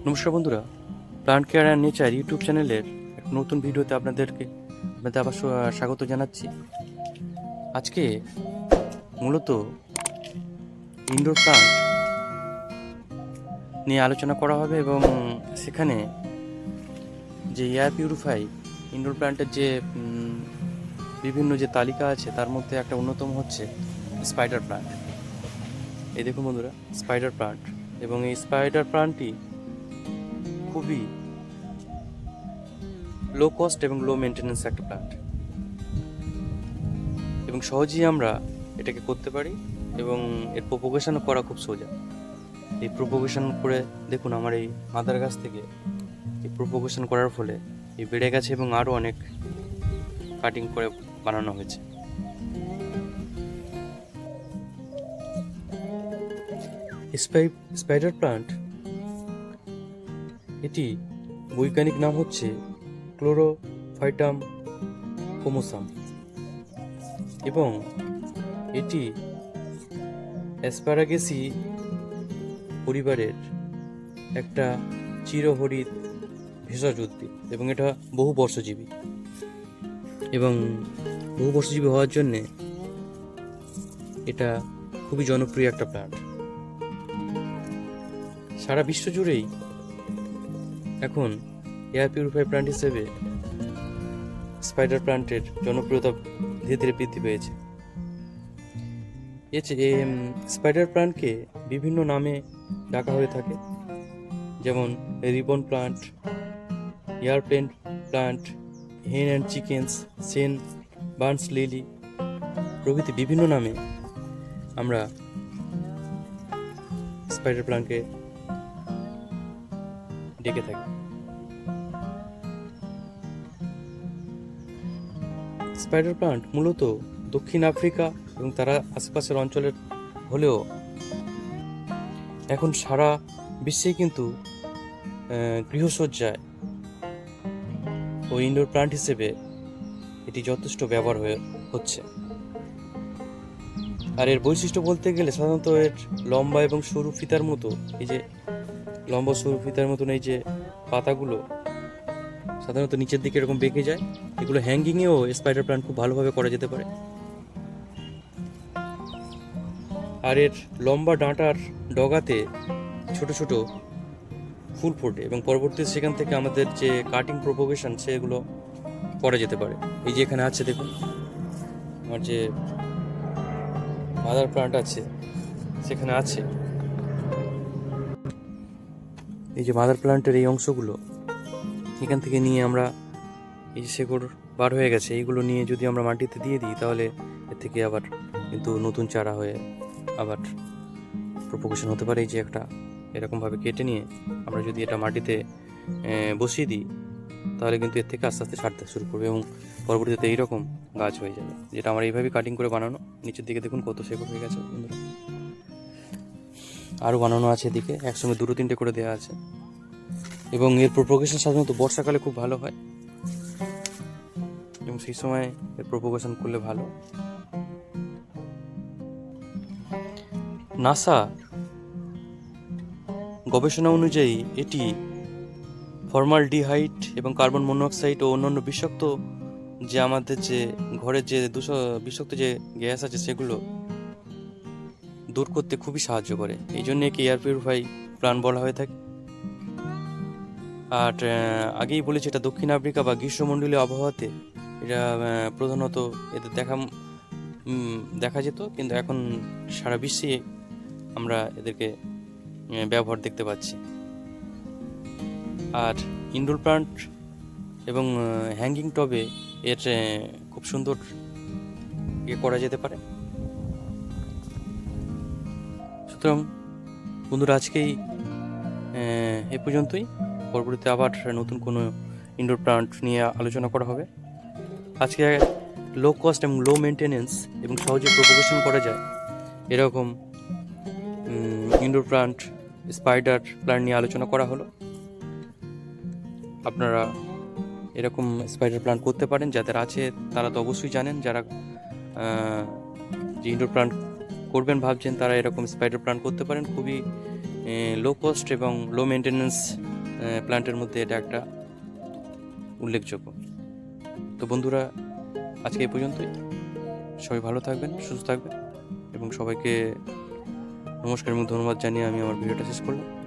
নমস্কার বন্ধুরা, plant care and nature YouTube চ্যানেলের এক নতুন ভিডিওতে আপনাদের আবার স্বাগত জানাচ্ছি। আজকে মূলত ইনডোর প্লান্ট নিয়ে আলোচনা করা হবে এবং সেখানে যে এয়ার পিউরিফাই ইনডোর প্লান্টের যে বিভিন্ন যে তালিকা আছে তার মধ্যে একটা অন্যতম হচ্ছে স্পাইডার প্লান্ট। এই দেখুন বন্ধুরা, স্পাইডার প্লান্ট, এবং এই স্পাইডার প্লান্টটি খুবই লো কস্ট এবং লো মেনটেন্যান্স একটা প্লান্ট, এবং সহজেই আমরা এটাকে করতে পারি এবং এর প্রোপোগেশনও করা খুব সোজা। এই প্রোপোগেশন করে দেখুন, আমার এই মাদার গাছ থেকে এই প্রোপোগেশন করার ফলে এই বেড়ে গেছে এবং আরও অনেক কাটিং করে বানানো হয়েছে। স্পাইডার প্লান্ট, এটি বৈজ্ঞানিক নাম হচ্ছে ক্লোরোফাইটাম কোমোসাম, এবং এটি অ্যাসপারাগেসি পরিবারের একটা চিরহরিৎ ভেষজ উদ্ভিদ, এবং এটা বহু বর্ষজীবী হওয়ার জন্যে এটা খুবই জনপ্রিয় একটা প্লান্ট। সারা বিশ্ব জুড়েই এখন এয়ার পিউরিফাই প্লান্ট হিসেবে স্পাইডার প্লান্টের জনপ্রিয়তা ধীরে ধীরে বৃদ্ধি পেয়েছে। স্পাইডার প্লান্টকে বিভিন্ন নামে ডাকা হয়ে থাকে, যেমন ribbon plant, airplane plant, hen and chickens, saint Bernard's lily প্রভৃতি বিভিন্ন নামে আমরা স্পাইডার প্লান্টকে ডেকে থাকি। স্পাইডার প্লান্ট মূলত দক্ষিণ আফ্রিকা এবং তারা আশেপাশের অঞ্চলের হলেও এখন সারা বিশ্বে কিন্তু গৃহসজ্জায় ও ইনডোর প্লান্ট হিসেবে এটি যথেষ্ট ব্যবহার হচ্ছে। আর এর বৈশিষ্ট্য বলতে গেলে সাধারণত এর লম্বা এবং সরু ফিতার মতো এই যে লম্বা সরু ফিতার মতন এই যে পাতাগুলো সাধারণত নিচের দিকে এরকম বেঁকে যায়। এগুলো হ্যাঙ্গিংয়েও স্পাইডার প্লান্ট খুব ভালোভাবে করা যেতে পারে। আর এর লম্বা ডাঁটার ডগাতে ছোট ছোট ফুল ফোটে এবং পরবর্তীতে সেখান থেকে আমাদের যে কাটিং প্রোপোগেশন সেগুলো করা যেতে পারে। এই যে এখানে আছে দেখুন, আমার যে মাদার প্লান্ট আছে সেখানে আছে এই যে মাদার প্লান্টের এই অংশগুলো, এখান থেকে নিয়ে আমরা এই যে শেকড় বার হয়ে গেছে, এইগুলো নিয়ে যদি আমরা মাটিতে দিয়ে দিই তাহলে এর থেকে আবার কিন্তু নতুন চারা হয়ে আবার প্রোপোগেশন হতে পারে। এই যে একটা এরকমভাবে কেটে নিয়ে আমরা যদি এটা মাটিতে বসিয়ে দিই তাহলে কিন্তু এর থেকে আস্তে আস্তে ছাড়তে শুরু করবে এবং পরবর্তীতে এইরকম গাছ হয়ে যাবে, যেটা আমরা এইভাবে কাটিং করে বানানো। নিচের দিকে দেখুন কত শেকড় হয়ে গেছে বন্ধুরা, আরও বানানো আছে এদিকে, একসঙ্গে দুটো তিনটে করে দেওয়া আছে। এবং এর প্রোপোগেশন সাধারণত বর্ষাকালে খুব ভালো হয় এবং সেই সময় এর প্রোপোগেশন করলে ভালো। নাসা গবেষণা অনুযায়ী এটি ফর্মালডিহাইড এবং কার্বন মনোক্সাইড ও অন্যান্য বিষাক্ত যে আমাদের যে ঘরের যে বিষাক্ত যে গ্যাস আছে সেগুলো দূর করতে খুবই সাহায্য করে। এই জন্য একে এয়ার পিউরিফাই প্লান্ট বলা হয়ে থাকে। আর আগেই বলেছি, এটা দক্ষিণ আফ্রিকা বা গ্রীষ্মমণ্ডলীয় আবহাওয়াতে এটা প্রধানত এদের দেখা যেত, কিন্তু এখন সারা বিশ্বে আমরা এদেরকে ব্যবহার দেখতে পাচ্ছি। আর ইনডোর প্লান্ট এবং হ্যাঙ্গিং টবে এর খুব সুন্দর করা যেতে পারে। সুতরাং বন্ধুরা, আজকেই এ পর্যন্তই। পরবর্তীতে আবার নতুন কোনো ইনডোর প্লান্ট নিয়ে আলোচনা করা হবে। আজকে লো কস্ট এবং লো মেনটেনেন্স এবং সহজে প্রোপোগেশন করা যায় এরকম ইনডোর প্লান্ট স্পাইডার প্লান্ট নিয়ে আলোচনা করা হলো। আপনারা এরকম স্পাইডার প্লান্ট করতে পারেন, যাদের আছে তারা তো অবশ্যই জানেন। যারা যে ইনডোর প্লান্ট করবেন ভাবছেন তারা এরকম স্পাইডার প্লান্ট করতে পারেন। খুবই লো কস্ট এবং লো মেনটেনেন্স প্ল্যান্টের মধ্যে এটা একটা উল্লেখযোগ্য। তো বন্ধুরা, আজকে এই পর্যন্তই। সবাই ভালো থাকবেন, সুস্থ থাকবেন এবং সবাইকে নমস্কার এবং ধন্যবাদ জানিয়ে আমি আমার ভিডিওটা শেষ করলাম।